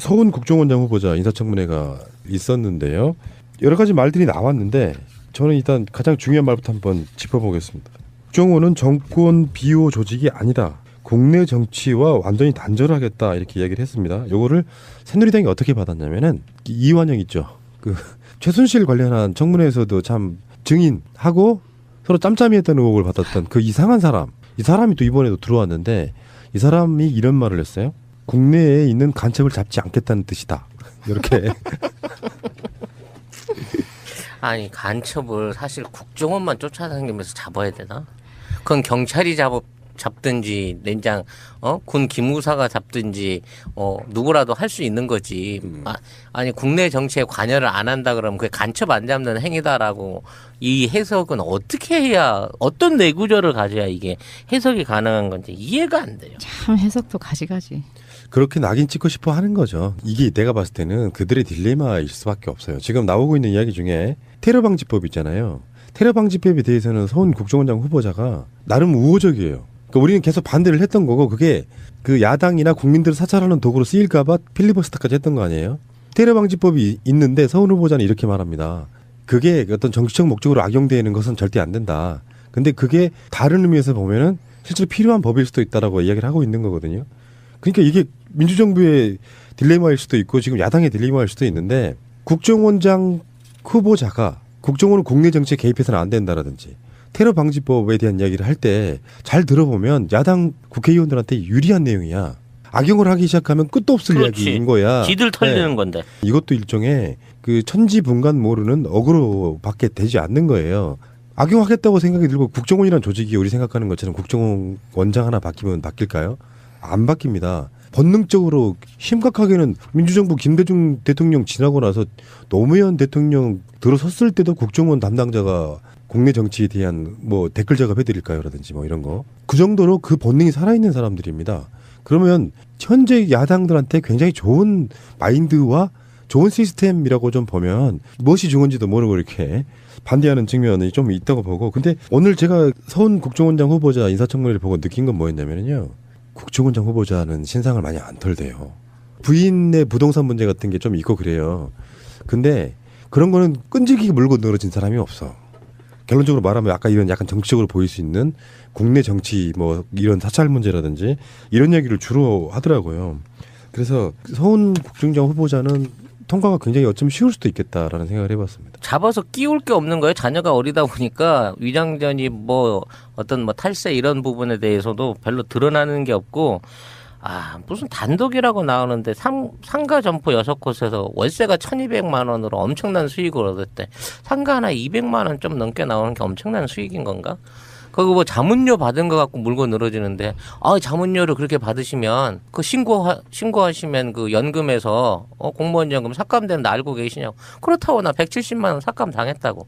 서훈 국정원장 후보자 인사청문회가 있었는데요. 여러 가지 말들이 나왔는데 저는 일단 가장 중요한 말부터 한번 짚어보겠습니다. 국정원은 정권 비호 조직이 아니다. 국내 정치와 완전히 단절하겠다 이렇게 이야기를 했습니다. 요거를 새누리당이 어떻게 받았냐면은 이완영 있죠. 그 최순실 관련한 청문회에서도 참 증인하고 서로 짬짬이 했다는 의혹을 받았던 그 이상한 사람. 이 사람이 또 이번에도 들어왔는데 이 사람이 이런 말을 했어요. 국내에 있는 간첩을 잡지 않겠다는 뜻이다. 이렇게. 아니 간첩을 사실 국정원만 쫓아다니면서 잡아야 되나? 그건 경찰이 잡든지 렌장 군 기무사가 잡든지 누구라도 할 수 있는 거지. 아니 국내 정치에 관여를 안 한다 그러면 그게 간첩 안 잡는 행위다라고 이 해석은 어떻게 해야 어떤 내구조를 가져야 이게 해석이 가능한 건지 이해가 안 돼요. 참 해석도 가지가지. 그렇게 낙인 찍고 싶어 하는 거죠. 이게 내가 봤을 때는 그들의 딜레마일 수밖에 없어요. 지금 나오고 있는 이야기 중에 테러 방지법 있잖아요. 테러 방지법에 대해서는 서훈 국정원장 후보자가 나름 우호적이에요. 그러니까 우리는 계속 반대를 했던 거고 그게 그 야당이나 국민들을 사찰하는 도구로 쓰일까 봐 필리버스터까지 했던 거 아니에요. 테러 방지법이 있는데 서훈 후보자는 이렇게 말합니다. 그게 어떤 정치적 목적으로 악용되는 것은 절대 안 된다. 근데 그게 다른 의미에서 보면은 실제로 필요한 법일 수도 있다라고 이야기를 하고 있는 거거든요. 그러니까 이게 민주정부의 딜레마일 수도 있고 지금 야당의 딜레마일 수도 있는데 국정원장 후보자가 국정원은 국내 정치에 개입해서는 안 된다라든지 테러 방지법에 대한 이야기를 할 때 잘 들어보면 야당 국회의원들한테 유리한 내용이야. 악용을 하기 시작하면 끝도 없을 그렇지. 이야기인 거야. 지들 털리는 건데. 이것도 일종의 그 천지분간 모르는 어그로밖에 되지 않는 거예요. 악용하겠다고 생각이 들고 국정원이라는 조직이 우리 생각하는 것처럼 국정원장 하나 바뀌면 바뀔까요? 안 바뀝니다. 본능적으로 심각하게는 민주정부 김대중 대통령 지나고 나서 노무현 대통령 들어섰을 때도 국정원 담당자가 국내 정치에 대한 뭐 댓글 작업해드릴까요라든지 뭐 이런 거. 그 정도로 그 본능이 살아있는 사람들입니다. 그러면 현재 야당들한테 굉장히 좋은 마인드와 좋은 시스템이라고 좀 보면 무엇이 좋은지도 모르고 이렇게 반대하는 측면이 좀 있다고 보고. 근데 오늘 제가 서훈 국정원장 후보자 인사청문회를 보고 느낀 건 뭐였냐면요. 국정원장 후보자는 신상을 많이 안 털대요. 부인의 부동산 문제 같은 게 좀 있고 그래요. 근데 그런 거는 끈질기게 물고 늘어진 사람이 없어. 결론적으로 말하면 아까 이런 약간 정치적으로 보일 수 있는 국내 정치 뭐 이런 사찰 문제라든지 이런 얘기를 주로 하더라고요. 그래서 서훈 국정원장 후보자는 통과가 굉장히 어쩌면 쉬울 수도 있겠다라는 생각을 해봤습니다. 잡아서 끼울 게 없는 거예요. 자녀가 어리다 보니까 위장전이 뭐 어떤 뭐 탈세 이런 부분에 대해서도 별로 드러나는 게 없고 무슨 단독이라고 나오는데 상가 점포 6곳에서 월세가 1,200만 원으로 엄청난 수익을 얻었대. 상가 하나 200만 원 좀 넘게 나오는 게 엄청난 수익인 건가? 거기 뭐 자문료 받은 거 갖고 물고 늘어지는데 자문료를 그렇게 받으시면 그 신고하시면 그 연금에서 공무원 연금 삭감되는 거 알고 계시냐고. 그렇다고 나 170만 원 삭감 당했다고.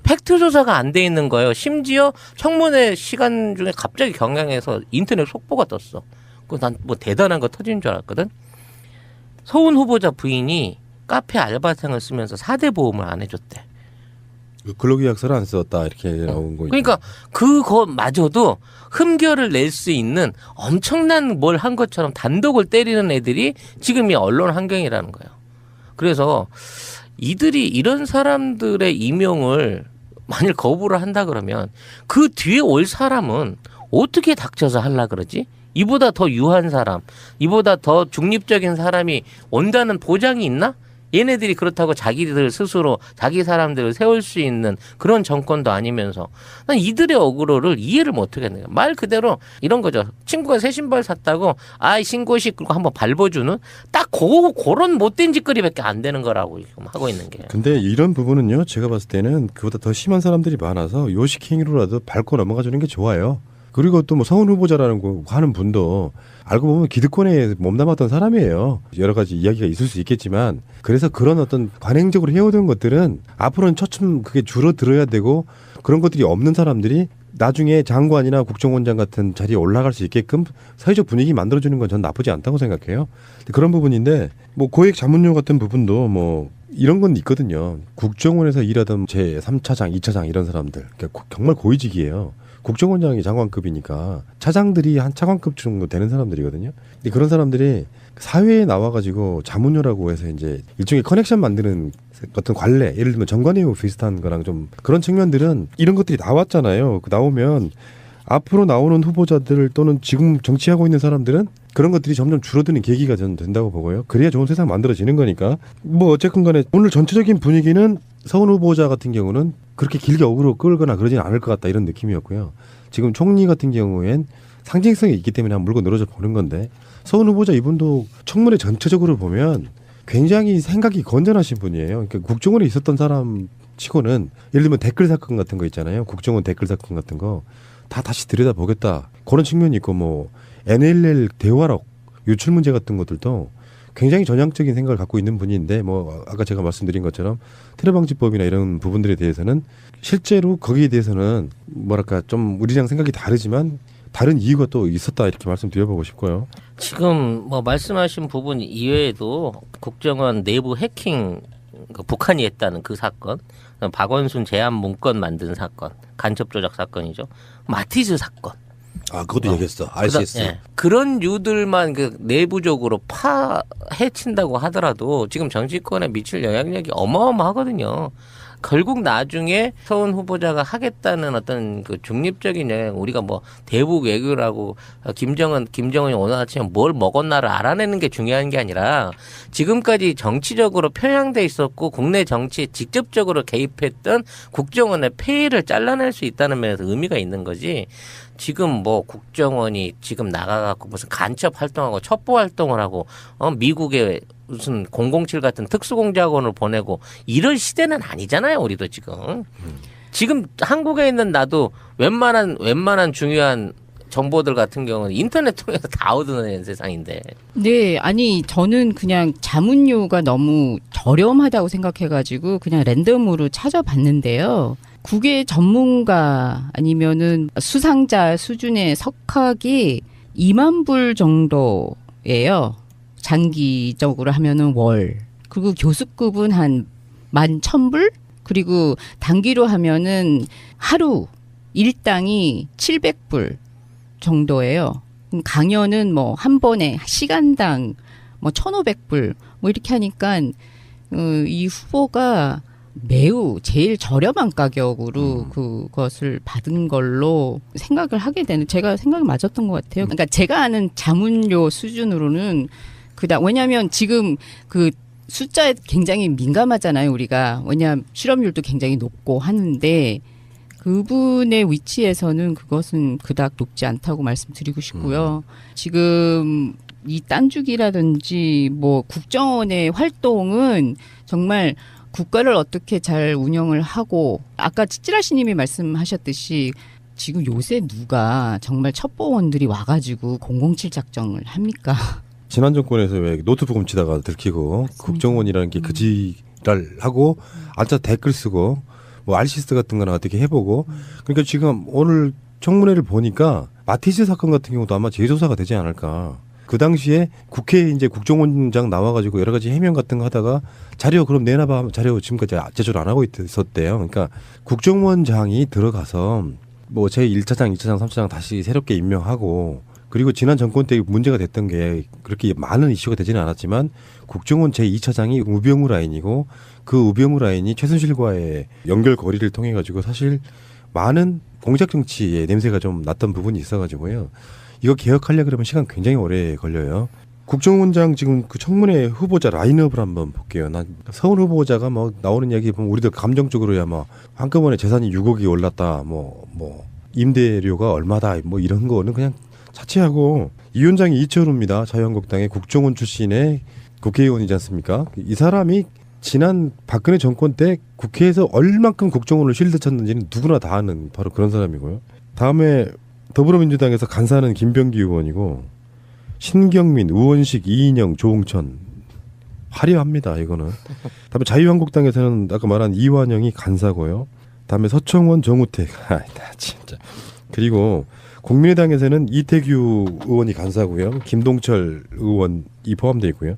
팩트 조사가 안 돼 있는 거예요. 심지어 청문회 시간 중에 갑자기 경향에서 인터넷 속보가 떴어. 난 뭐 대단한 거 터진 줄 알았거든. 서훈 후보자 부인이 카페 알바생을 쓰면서 4대 보험을 안 해줬대. 근로계약서를 안 썼다 이렇게 나온 거. 그러니까 그것마저도 흠결을 낼 수 있는 엄청난 뭘 한 것처럼 단독을 때리는 애들이 지금 이 언론 환경이라는 거예요. 그래서 이들이 이런 사람들의 임용을 만일 거부를 한다 그러면 그 뒤에 올 사람은 어떻게 닥쳐서 하려 그러지? 이보다 더 유한 사람, 이보다 더 중립적인 사람이 온다는 보장이 있나? 얘네들이 그렇다고 자기들 스스로 자기 사람들을 세울 수 있는 그런 정권도 아니면서 난 이들의 어그로를 이해를 못하겠네요. 말 그대로 이런 거죠. 친구가 새 신발 샀다고 신고식 그리고 한번 밟아주는 딱 그런 못된 짓거리밖에 안 되는 거라고 지금 하고 있는 게. 근데 이런 부분은요. 제가 봤을 때는 그보다 더 심한 사람들이 많아서 요식 행위로라도 밟고 넘어가 주는 게 좋아요. 그리고 또 뭐 서훈 후보자라는 거 하는 분도 알고 보면 기득권에 몸담았던 사람이에요. 여러 가지 이야기가 있을 수 있겠지만 그래서 그런 어떤 관행적으로 해오던 것들은 앞으로는 차츰 그게 줄어들어야 되고 그런 것들이 없는 사람들이 나중에 장관이나 국정원장 같은 자리에 올라갈 수 있게끔 사회적 분위기 만들어주는 건 전 나쁘지 않다고 생각해요. 그런 부분인데 뭐 고액 자문료 같은 부분도 뭐 이런 건 있거든요. 국정원에서 일하던 제3차장, 2차장 이런 사람들 그러니까 정말 고위직이에요. 국정원장이 장관급이니까 차장들이 한 차관급 정도 되는 사람들이거든요. 근데 그런 사람들이 사회에 나와가지고 자문료라고 해서 이제 일종의 커넥션 만드는 어떤 관례, 예를 들면 정관예우 비슷한 거랑 좀 그런 측면들은 이런 것들이 나왔잖아요. 그 나오면 앞으로 나오는 후보자들 또는 지금 정치하고 있는 사람들은 그런 것들이 점점 줄어드는 계기가 저는 된다고 보고요. 그래야 좋은 세상 만들어지는 거니까. 뭐 어쨌건 간에 오늘 전체적인 분위기는 서훈 후보자 같은 경우는 그렇게 길게 어그로 끌거나 그러지는 않을 것 같다 이런 느낌이었고요. 지금 총리 같은 경우엔 상징성이 있기 때문에 한번 물고 늘어져 보는 건데 서훈 후보자 이분도 청문회 전체적으로 보면 굉장히 생각이 건전하신 분이에요. 그러니까 국정원에 있었던 사람 치고는 예를 들면 댓글 사건 같은 거 있잖아요. 국정원 댓글 사건 같은 거 다 다시 들여다보겠다. 그런 측면이 있고 뭐 NLL 대화록 유출 문제 같은 것들도 굉장히 전향적인 생각을 갖고 있는 분인데 뭐 아까 제가 말씀드린 것처럼 테러방지법이나 이런 부분들에 대해서는 실제로 거기에 대해서는 뭐랄까 좀 우리랑 생각이 다르지만 다른 이유가 또 있었다 이렇게 말씀드려보고 싶고요. 지금 뭐 말씀하신 부분 이외에도 국정원 내부 해킹 북한이 했다는 그 사건, 박원순 제안 문건 만든 사건, 간첩 조작 사건이죠. 마티즈 사건. 아 그것도 얘기했어. RCS. 예. 그런 류들만 그 내부적으로 해친다고 하더라도 지금 정치권에 미칠 영향력이 어마어마하거든요. 결국 나중에 서훈 후보자가 하겠다는 어떤 그 중립적인 영향, 우리가 뭐 대북 외교라고 김정은이 오늘 아침에 뭘 먹었나를 알아내는 게 중요한 게 아니라 지금까지 정치적으로 편향돼 있었고 국내 정치에 직접적으로 개입했던 국정원의 폐해를 잘라낼 수 있다는 면에서 의미가 있는 거지. 지금 뭐 국정원이 지금 나가갖고 무슨 간첩 활동하고 첩보 활동을 하고 미국에 무슨 007 같은 특수공작원을 보내고 이런 시대는 아니잖아요. 우리도 지금. 지금 한국에 있는 나도 웬만한 중요한 정보들 같은 경우는 인터넷 통해서 다 얻어내는 세상인데. 네, 아니 저는 그냥 자문료가 너무 저렴하다고 생각해가지고 그냥 랜덤으로 찾아봤는데요. 국외 전문가 아니면은 수상자 수준의 석학이 2만 불 정도예요. 장기적으로 하면은 월. 그리고 교수급은 한 11,000불? 그리고 단기로 하면은 하루 일당이 700불 정도예요. 강연은 뭐 한 번에 시간당 뭐 1,500불 뭐 이렇게 하니까 이 후보가 매우 제일 저렴한 가격으로 그것을 받은 걸로 생각을 하게 되는, 제가 생각이 맞았던 것 같아요. 그러니까 제가 아는 자문료 수준으로는 왜냐하면 지금 그 숫자에 굉장히 민감하잖아요, 우리가. 왜냐하면 실업률도 굉장히 높고 하는데 그분의 위치에서는 그것은 그닥 높지 않다고 말씀드리고 싶고요. 지금 이 딴죽이라든지 뭐 국정원의 활동은 정말 국가를 어떻게 잘 운영을 하고, 아까 찌찌라시님이 말씀하셨듯이 지금 요새 누가 정말 첩보원들이 와가지고 007 작정을 합니까? 지난 정권에서 왜 노트북 훔치다가 들키고 맞습니다. 국정원이라는 게 그지랄 하고 앉아 댓글 쓰고 뭐 RCS 같은 거나 어떻게 해보고 그러니까 지금 오늘 청문회를 보니까 마티즈 사건 같은 경우도 아마 재조사가 되지 않을까. 그 당시에 국회에 이제 국정원장 나와가지고 여러 가지 해명 같은 거 하다가 자료 그럼 내놔봐 자료 지금까지 제조를 안 하고 있었대요. 그러니까 국정원장이 들어가서 뭐 제1차장, 2차장, 3차장 다시 새롭게 임명하고 그리고 지난 정권 때 문제가 됐던 게 그렇게 많은 이슈가 되지는 않았지만 국정원 제2차장이 우병우 라인이고 그 우병우 라인이 최순실과의 연결고리를 통해 가지고 사실 많은 공작 정치의 냄새가 좀 났던 부분이 있어가지고요. 이거 개혁하려 그러면 시간 굉장히 오래 걸려요. 국정원장 지금 그 청문회 후보자 라인업을 한번 볼게요. 난 서훈 후보자가 뭐 나오는 이야기 보면 우리도 감정적으로야 뭐 한꺼번에 재산이 6억이 올랐다, 뭐 임대료가 얼마다, 뭐 이런 거는 그냥 차치하고 이 위원장이 이철우입니다. 자유한국당의 국정원 출신의 국회의원이지 않습니까? 이 사람이 지난 박근혜 정권 때 국회에서 얼만큼 국정원을 실드 쳤는지는 누구나 다 아는 바로 그런 사람이고요. 다음에 더불어민주당에서 간사는 김병기 의원이고 신경민, 우원식, 이인영, 조홍천 화려합니다. 이거는. 다음에 자유한국당에서는 아까 말한 이완영이 간사고요. 다음에 서청원, 정우택. 나 진짜. 그리고 국민의당에서는 이태규 의원이 간사고요. 김동철 의원이 포함되어 있고요.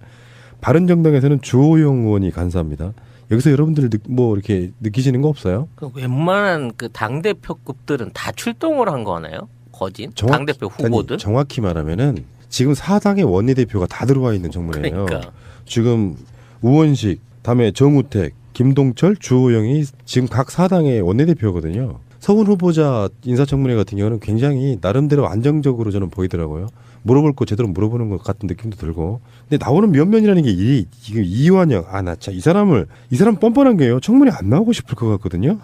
바른정당에서는 주호영 의원이 간사입니다. 여기서 여러분들 뭐 이렇게 느끼시는 거 없어요? 그 웬만한 그 당대표급들은 다 출동을 한 거네요. 거진 당대표 후보들. 정확히 말하면은 지금 4당의 원내대표가 다 들어와 있는 청문회예요. 그러니까. 지금 우원식, 다음에 정우택, 김동철, 주호영이 지금 각 4당의 원내대표거든요. 서훈 후보자 인사청문회 같은 경우는 굉장히 나름대로 안정적으로 저는 보이더라고요. 물어볼 거 제대로 물어보는 것 같은 느낌도 들고. 근데 나오는 면면이라는 게 지금 이완영, 나 참 이 사람 뻔뻔한 게요. 청문회 안 나오고 싶을 것 같거든요.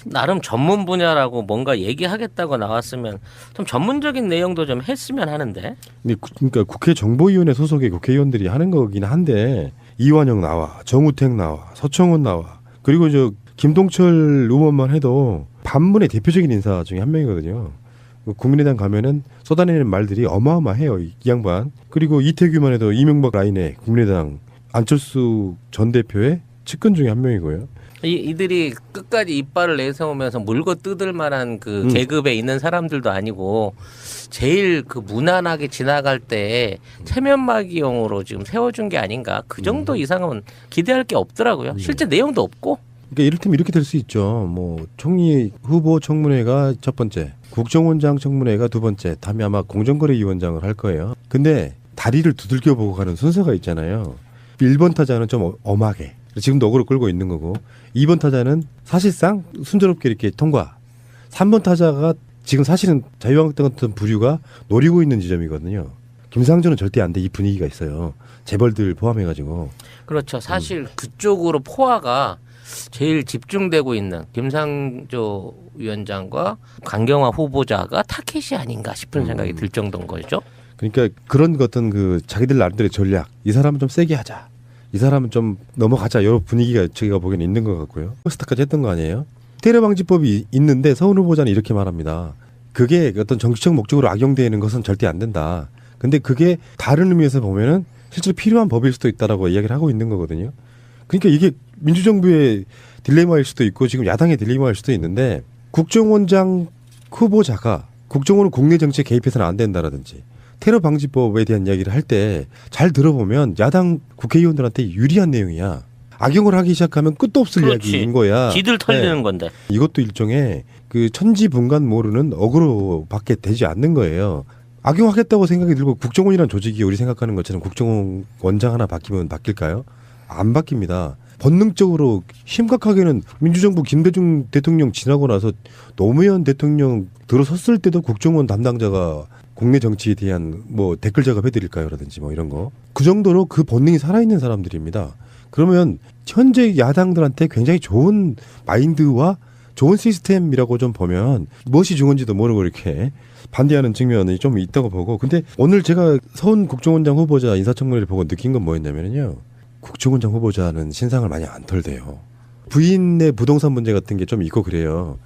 나름 전문 분야라고 뭔가 얘기하겠다고 나왔으면 좀 전문적인 내용도 좀 했으면 하는데. 근데 그러니까 국회 정보위원회 소속의 국회의원들이 하는 거긴 한데 이완영 나와, 정우택 나와, 서청원 나와, 그리고 저 김동철 의원만 해도 반문의 대표적인 인사 중에 한 명이거든요. 국민의당 가면은 쏟아내는 말들이 어마어마해요. 이 양반. 그리고 이태규만 해도 이명박 라인의 국민의당 안철수 전 대표의 측근 중에 한 명이고요. 이들이 끝까지 이빨을 내세우면서 물고 뜯을 만한 그 계급에 있는 사람들도 아니고 제일 그 무난하게 지나갈 때 체면막이용으로 지금 세워준 게 아닌가. 그 정도 이상은 기대할 게 없더라고요. 실제 내용도 없고. 그러니까 이를테면 이렇게 될 수 있죠. 뭐 총리 후보 청문회가 첫 번째, 국정원장 청문회가 두 번째, 다음에 아마 공정거래위원장을 할 거예요. 근데 다리를 두들겨 보고 가는 순서가 있잖아요. 1번 타자는 좀 엄하게, 지금도 어그로 끌고 있는 거고, 2번 타자는 사실상 순조롭게 이렇게 통과. 3번 타자가 지금 사실은 자유한국당 같은 부류가 노리고 있는 지점이거든요. 김상조는 절대 안 돼. 이 분위기가 있어요. 재벌들 포함해가지고. 그렇죠. 사실 그쪽으로 포화가 제일 집중되고 있는 김상조 위원장과 강경화 후보자가 타켓이 아닌가 싶은 생각이 들 정도인 거죠. 그러니까 그런 어떤 그 자기들 나름대로의 전략. 이 사람은 좀 세게 하자. 이 사람은 좀 넘어가자. 이런 분위기가 제가 보기엔 있는 것 같고요. 스타까지 했던 거 아니에요? 테러 방지법이 있는데 서훈 후보자는 이렇게 말합니다. 그게 어떤 정치적 목적으로 악용되는 것은 절대 안 된다. 근데 그게 다른 의미에서 보면은 실제로 필요한 법일 수도 있다라고 이야기를 하고 있는 거거든요. 그러니까 이게 민주정부의 딜레마일 수도 있고 지금 야당의 딜레마일 수도 있는데 국정원장 후보자가 국정원은 국내 정치에 개입해서는 안 된다라든지 테러 방지법에 대한 이야기를 할 때 잘 들어보면 야당 국회의원들한테 유리한 내용이야. 악용을 하기 시작하면 끝도 없을 그렇지. 이야기인 거야. 지들 털리는 네. 건데. 이것도 일종의 그 천지분간 모르는 어그로밖에 되지 않는 거예요. 악용하겠다고 생각이 들고 국정원이라는 조직이 우리 생각하는 것처럼 국정원 원장 하나 바뀌면 바뀔까요? 안 바뀝니다. 본능적으로 심각하게는 민주정부 김대중 대통령 지나고 나서 노무현 대통령 들어섰을 때도 국정원 담당자가 국내 정치에 대한 뭐 댓글 작업해드릴까요라든지 뭐 이런 거. 그 정도로 그 본능이 살아있는 사람들입니다. 그러면 현재 야당들한테 굉장히 좋은 마인드와 좋은 시스템이라고 좀 보면 무엇이 중요한지도 모르고 이렇게 반대하는 측면이 좀 있다고 보고. 근데 오늘 제가 서훈 국정원장 후보자 인사청문회를 보고 느낀 건 뭐였냐면요. 국정원장 후보자는 신상을 많이 안 털대요. 부인의 부동산 문제 같은 게 좀 있고 그래요.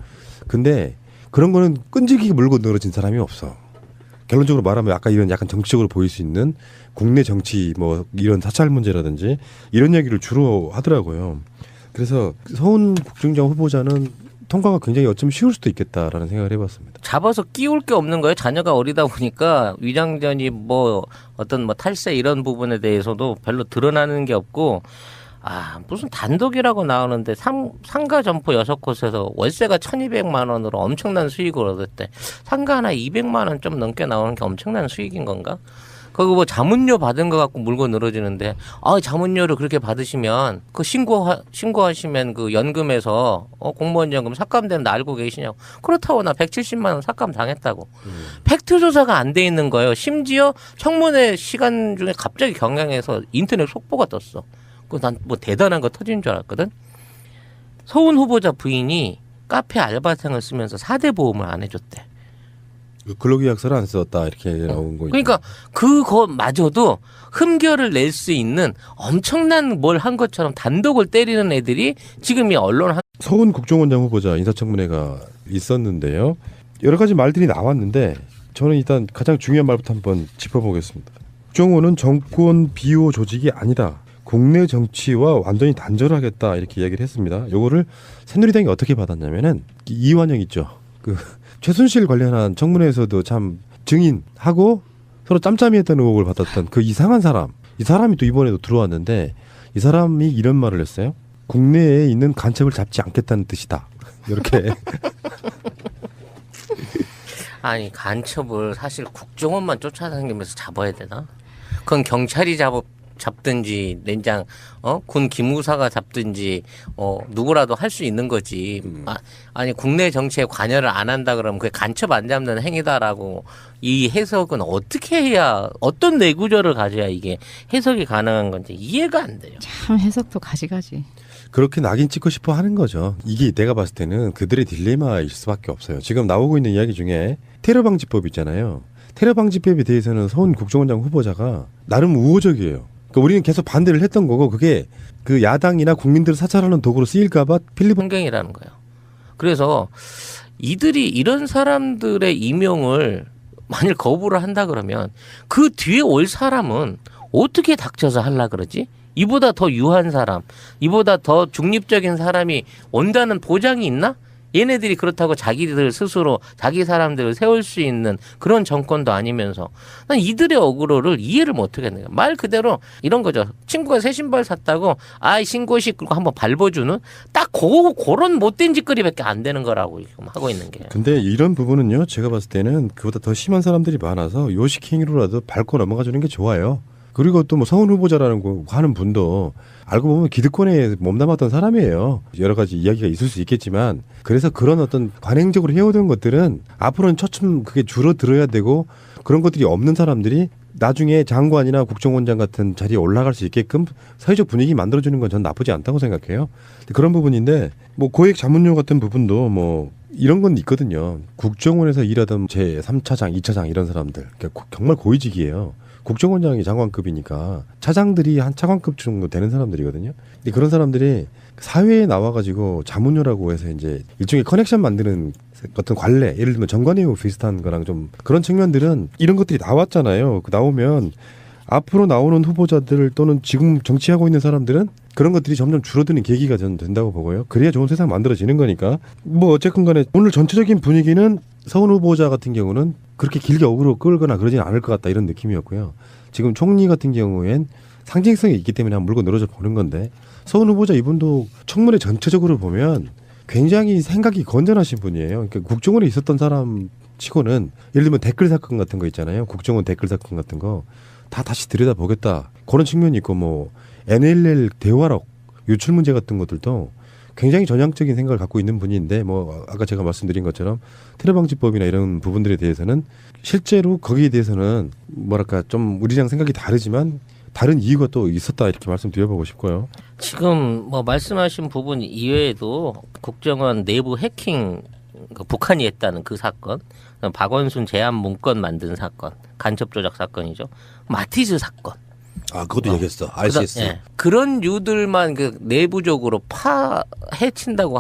근데 그런 거는 끈질기게 물고 늘어진 사람이 없어. 결론적으로 말하면 아까 이런 약간 정치적으로 보일 수 있는 국내 정치 뭐 이런 사찰 문제라든지 이런 얘기를 주로 하더라고요. 그래서 서훈 국정원장 후보자는 통과가 굉장히 어쩌면 쉬울 수도 있겠다라는 생각을 해봤습니다. 잡아서 끼울 게 없는 거예요. 자녀가 어리다 보니까 위장전이 뭐 어떤 뭐 탈세 이런 부분에 대해서도 별로 드러나는 게 없고, 무슨 단독이라고 나오는데 상가 점포 6곳에서 월세가 1,200만 원으로 엄청난 수익을 얻었대. 상가 하나 200만 원 좀 넘게 나오는 게 엄청난 수익인 건가? 거기 뭐 자문료 받은 거 갖고 물고 늘어지는데, 자문료를 그렇게 받으시면 그 신고하시면 그 연금에서 공무원 연금 삭감되는 거 알고 계시냐고. 그렇다고 나 170만 원 삭감 당했다고. 팩트 조사가 안 돼 있는 거예요. 심지어 청문회 시간 중에 갑자기 경향에서 인터넷 속보가 떴어. 난 뭐 대단한 거 터진 줄 알았거든. 서훈 후보자 부인이 카페 알바생을 쓰면서 4대 보험을 안 해줬대. 근로계약서를 안 썼다 이렇게 나온 거. 그러니까 그거마저도 흠결을 낼 수 있는 엄청난 뭘 한 것처럼 단독을 때리는 애들이 지금 이 언론 서훈 국정원장 후보자 인사청문회가 있었는데요. 여러 가지 말들이 나왔는데 저는 일단 가장 중요한 말부터 한번 짚어보겠습니다. 국정원은 정권 비호 조직이 아니다. 국내 정치와 완전히 단절하겠다 이렇게 이야기를 했습니다. 요거를 새누리당이 어떻게 받았냐면은 이완영 있죠. 그 최순실 관련한 청문회에서도 참 증인하고 서로 짬짬이했던 의혹을 받았던 그 이상한 사람. 이 사람이 또 이번에도 들어왔는데 이 사람이 이런 말을 했어요. 국내에 있는 간첩을 잡지 않겠다는 뜻이다. 이렇게. 아니 간첩을 사실 국정원만 쫓아다니면서 잡아야 되나? 그건 경찰이 잡든지連장 군 기무사가 잡든지 누구라도 할 수 있는 거지. 아니 국내 정치에 관여를 안 한다 그러면 그게 간첩 안 잡는 행위다라고 이 해석은 어떻게 해야 어떤 내구조를 가져야 이게 해석이 가능한 건지 이해가 안 돼요. 참 해석도 가지가지. 그렇게 낙인 찍고 싶어 하는 거죠. 이게 내가 봤을 때는 그들의 딜레마일 수밖에 없어요. 지금 나오고 있는 이야기 중에 테러 방지법 있잖아요. 테러 방지법에 대해서는 서훈 국정원장 후보자가 나름 우호적이에요. 그러니까 우리는 계속 반대를 했던 거고 그게 그 야당이나 국민들을 사찰하는 도구로 쓰일까봐 필리버스터 환경이라는 거예요. 그래서 이들이 이런 사람들의 임용을 만일 거부를 한다 그러면 그 뒤에 올 사람은 어떻게 닥쳐서 하려 그러지? 이보다 더 유한 사람, 이보다 더 중립적인 사람이 온다는 보장이 있나? 얘네들이 그렇다고 자기들 스스로 자기 사람들을 세울 수 있는 그런 정권도 아니면서 난 이들의 어그로를 이해를 못 하겠네요. 말 그대로 이런 거죠. 친구가 새 신발 샀다고 아이 신고식 그리고 한번 밟아주는 딱 그런 못된 짓거리밖에 안 되는 거라고 지금 하고 있는 게. 근데 이런 부분은요. 제가 봤을 때는 그보다 더 심한 사람들이 많아서 요식 행위로라도 밟고 넘어가 주는 게 좋아요. 그리고 또 뭐 서훈 후보자라는 거 하는 분도 알고 보면 기득권에 몸담았던 사람이에요. 여러 가지 이야기가 있을 수 있겠지만 그래서 그런 어떤 관행적으로 해오던 것들은 앞으로는 차츰 그게 줄어들어야 되고 그런 것들이 없는 사람들이 나중에 장관이나 국정원장 같은 자리에 올라갈 수 있게끔 사회적 분위기 만들어주는 건 전 나쁘지 않다고 생각해요. 그런 부분인데 뭐 고액 자문료 같은 부분도 뭐 이런 건 있거든요. 국정원에서 일하던 제3차장, 2차장 이런 사람들 그러니까 정말 고위직이에요. 국정원장이 장관급이니까 차장들이 한 차관급 정도 되는 사람들이거든요. 근데 그런 사람들이 사회에 나와가지고 자문료라고 해서 이제 일종의 커넥션 만드는 어떤 관례, 예를 들면 정관예우 비슷한 거랑 좀 그런 측면들은 이런 것들이 나왔잖아요. 나오면 앞으로 나오는 후보자들 또는 지금 정치하고 있는 사람들은 그런 것들이 점점 줄어드는 계기가 저는 된다고 보고요. 그래야 좋은 세상 만들어지는 거니까. 뭐 어쨌건 간에 오늘 전체적인 분위기는 서훈 후보자 같은 경우는 그렇게 길게 어그로 끌거나 그러지는 않을 것 같다 이런 느낌이었고요. 지금 총리 같은 경우엔 상징성이 있기 때문에 한번 물고 늘어져 보는 건데 서훈 후보자 이분도 청문회 전체적으로 보면 굉장히 생각이 건전하신 분이에요. 그러니까 국정원에 있었던 사람 치고는 예를 들면 댓글 사건 같은 거 있잖아요. 국정원 댓글 사건 같은 거 다 다시 들여다보겠다. 그런 측면이 있고 뭐 NLL 대화록 유출 문제 같은 것들도 굉장히 전향적인 생각을 갖고 있는 분인데 뭐 아까 제가 말씀드린 것처럼 테러 방지법이나 이런 부분들에 대해서는 실제로 거기에 대해서는 뭐랄까 좀 우리랑 생각이 다르지만 다른 이유가 또 있었다 이렇게 말씀드려보고 싶고요. 지금 뭐 말씀하신 부분 이외에도 국정원 내부 해킹 북한이 했다는 그 사건, 박원순 제안 문건 만든 사건, 간첩 조작 사건이죠. 마티즈 사건. 아 그것도 얘기했어. RCS. 그런 류들만 그 내부적으로 해친다고